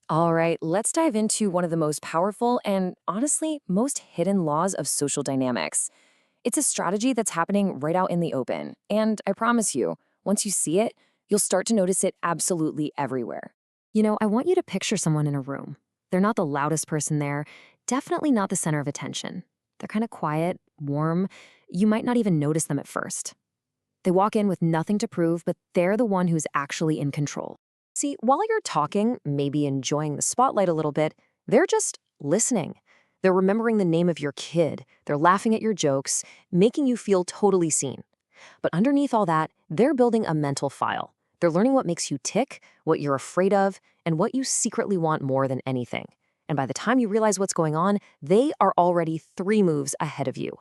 All right, let's dive into one of the most powerful and honestly, most hidden laws of social dynamics. It's a strategy that's happening right out in the open. And I promise you, once you see it, you'll start to notice it absolutely everywhere. I want you to picture someone in a room. They're not the loudest person there, definitely not the center of attention. They're kind of quiet, warm. You might not even notice them at first. They walk in with nothing to prove, but they're the one who's actually in control. See, while you're talking, maybe enjoying the spotlight a little bit, they're just listening. They're remembering the name of your kid. They're laughing at your jokes, making you feel totally seen. But underneath all that, they're building a mental file. They're learning what makes you tick, what you're afraid of, and what you secretly want more than anything. And by the time you realize what's going on, they are already 3 moves ahead of you.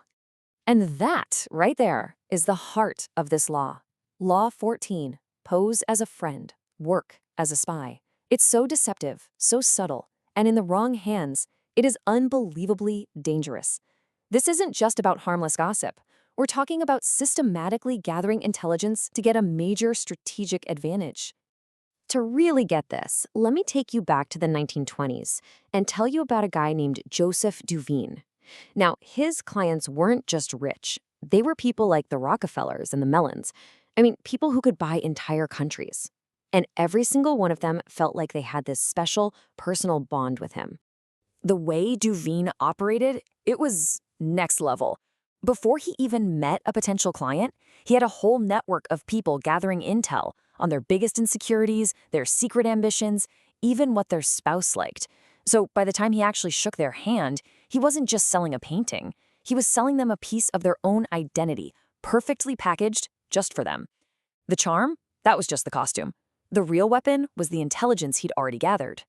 And that, right there, is the heart of this law. Law 14, pose as a friend, work as a spy. It's so deceptive, so subtle, and in the wrong hands, it is unbelievably dangerous. This isn't just about harmless gossip. We're talking about systematically gathering intelligence to get a major strategic advantage. To really get this, let me take you back to the 1920s and tell you about a guy named Joseph Duveen. Now, his clients weren't just rich. They were people like the Rockefellers and the Mellons. I mean, people who could buy entire countries. And every single one of them felt like they had this special personal bond with him. The way Duveen operated, it was next level. Before he even met a potential client, he had a whole network of people gathering intel on their biggest insecurities, their secret ambitions, even what their spouse liked. So by the time he actually shook their hand, he wasn't just selling a painting. He was selling them a piece of their own identity, perfectly packaged just for them. The charm? That was just the costume. The real weapon was the intelligence he'd already gathered.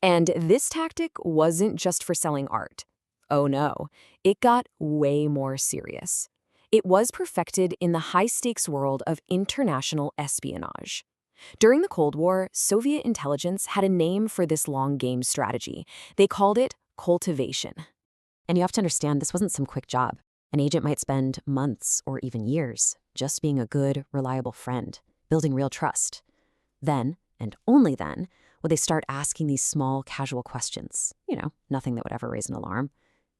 And this tactic wasn't just for selling art. Oh no, it got way more serious. It was perfected in the high-stakes world of international espionage. During the Cold War, Soviet intelligence had a name for this long-game strategy. They called it cultivation. And you have to understand, this wasn't some quick job. An agent might spend months or even years just being a good, reliable friend, building real trust. Then, and only then, would they start asking these small, casual questions. Nothing that would ever raise an alarm.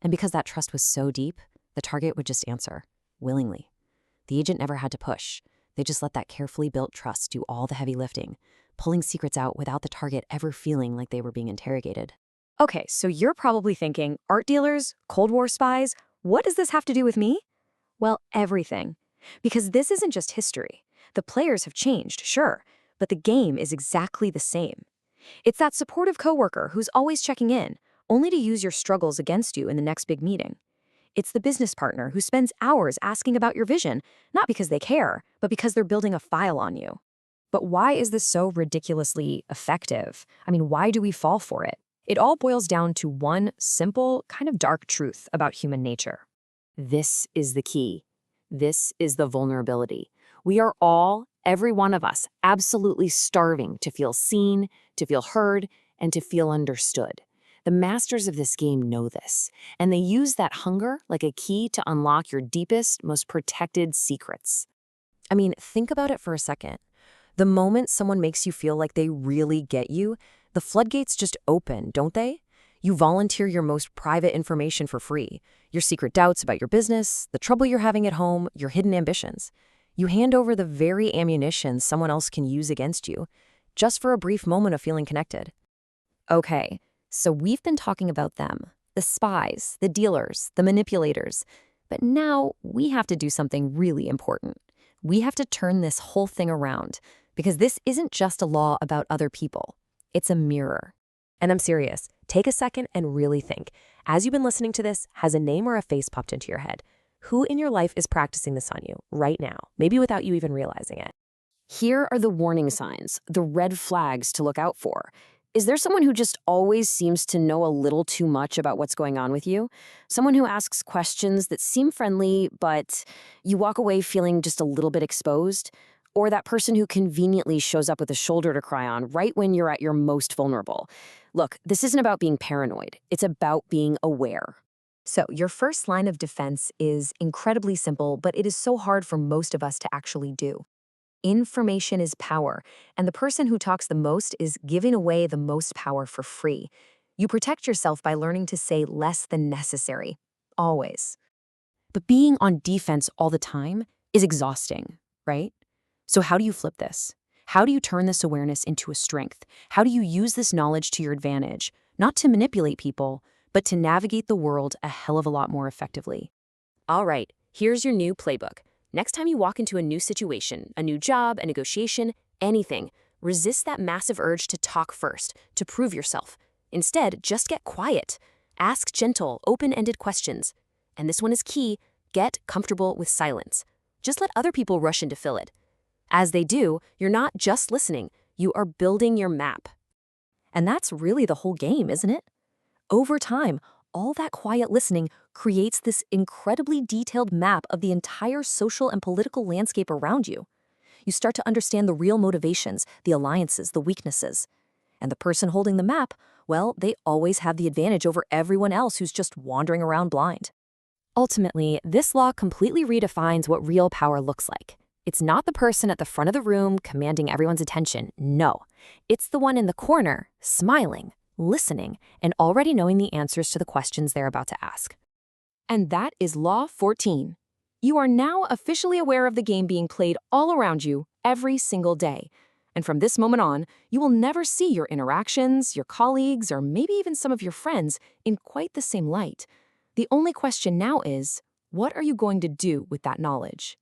And because that trust was so deep, the target would just answer, willingly. The agent never had to push. They just let that carefully built trust do all the heavy lifting, pulling secrets out without the target ever feeling like they were being interrogated. Okay, so you're probably thinking, art dealers, Cold War spies, what does this have to do with me? Well, everything. Because this isn't just history. The players have changed, sure, but the game is exactly the same. It's that supportive coworker who's always checking in, only to use your struggles against you in the next big meeting. It's the business partner who spends hours asking about your vision, not because they care, but because they're building a file on you. But why is this so ridiculously effective? I mean, why do we fall for it? It all boils down to one simple, kind of dark truth about human nature. This is the key. This is the vulnerability. We are all, every one of us, absolutely starving to feel seen, to feel heard, and to feel understood. The masters of this game know this, and they use that hunger like a key to unlock your deepest, most protected secrets. I mean, think about it for a second. The moment someone makes you feel like they really get you, the floodgates just open, don't they? You volunteer your most private information for free, your secret doubts about your business, the trouble you're having at home, your hidden ambitions. You hand over the very ammunition someone else can use against you, just for a brief moment of feeling connected. Okay, so we've been talking about them, the spies, the dealers, the manipulators. But now we have to do something really important. We have to turn this whole thing around, because this isn't just a law about other people. It's a mirror. And I'm serious. Take a second and really think. As you've been listening to this, has a name or a face popped into your head? Who in your life is practicing this on you right now, maybe without you even realizing it? Here are the warning signs, the red flags to look out for. Is there someone who just always seems to know a little too much about what's going on with you? Someone who asks questions that seem friendly, but you walk away feeling just a little bit exposed? Or that person who conveniently shows up with a shoulder to cry on right when you're at your most vulnerable? Look, this isn't about being paranoid. It's about being aware. So your first line of defense is incredibly simple, but it is so hard for most of us to actually do. Information is power, and the person who talks the most is giving away the most power for free. You protect yourself by learning to say less than necessary. Always. But being on defense all the time is exhausting, right? So how do you flip this? How do you turn this awareness into a strength? How do you use this knowledge to your advantage, not to manipulate people, but to navigate the world a hell of a lot more effectively? All right, here's your new playbook. Next time you walk into a new situation, a new job, a negotiation, anything, resist that massive urge to talk first, to prove yourself. Instead, just get quiet. Ask gentle, open-ended questions. And this one is key: get comfortable with silence. Just let other people rush in to fill it. As they do, you're not just listening, you are building your map. And that's really the whole game, isn't it? Over time, all that quiet listening creates this incredibly detailed map of the entire social and political landscape around you. You start to understand the real motivations, the alliances, the weaknesses. And the person holding the map, well, they always have the advantage over everyone else who's just wandering around blind. Ultimately, this law completely redefines what real power looks like. It's not the person at the front of the room commanding everyone's attention, no. It's the one in the corner, smiling, listening, and already knowing the answers to the questions they're about to ask. And that is Law 14. You are now officially aware of the game being played all around you every single day. And from this moment on, you will never see your interactions, your colleagues, or maybe even some of your friends in quite the same light. The only question now is, what are you going to do with that knowledge?